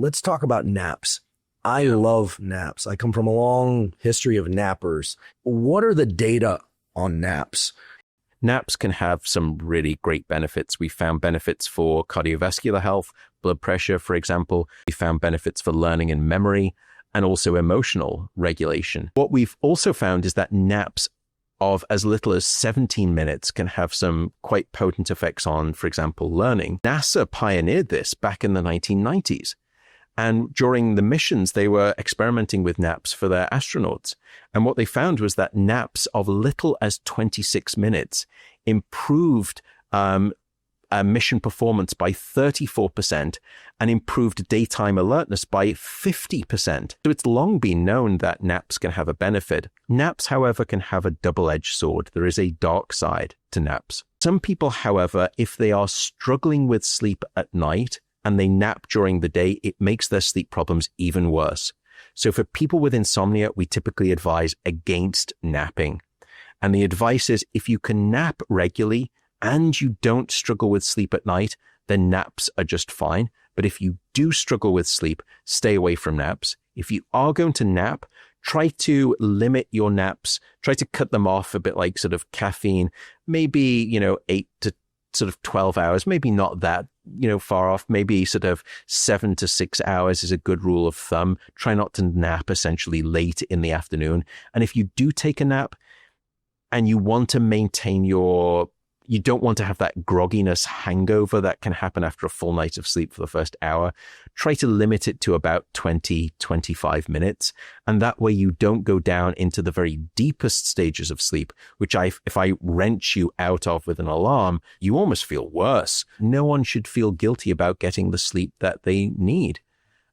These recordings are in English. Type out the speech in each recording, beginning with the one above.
Let's talk about naps. I love naps. I come from a long history of nappers. What are the data on naps? Naps can have some really great benefits. We found benefits for cardiovascular health, blood pressure, for example. We found benefits for learning and memory, and also emotional regulation. What we've also found is that naps of as little as 17 minutes can have some quite potent effects on, for example, learning. NASA pioneered this back in the 1990s. And during the missions, they were experimenting with naps for their astronauts. And what they found was that naps of little as 26 minutes improved mission performance by 34% and improved daytime alertness by 50%. So it's long been known that naps can have a benefit. Naps, however, can have a double-edged sword. There is a dark side to naps. Some people, however, if they are struggling with sleep at night, and they nap during the day, it makes their sleep problems even worse. So for people with insomnia, we typically advise against napping. And the advice is if you can nap regularly and you don't struggle with sleep at night, then naps are just fine. But if you do struggle with sleep, stay away from naps. If you are going to nap, try to limit your naps, try to cut them off a bit like sort of caffeine, maybe, 8 to sort of 12 hours, maybe not that, far off, maybe sort of 7 to 6 hours is a good rule of thumb. Try not to nap essentially late in the afternoon. And if you do take a nap and you want to maintain you don't want to have that grogginess hangover that can happen after a full night of sleep for the first hour, try to limit it to about 20, 25 minutes. And that way you don't go down into the very deepest stages of sleep, which if I wrench you out of with an alarm, you almost feel worse. No one should feel guilty about getting the sleep that they need.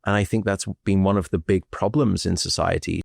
And I think that's been one of the big problems in society.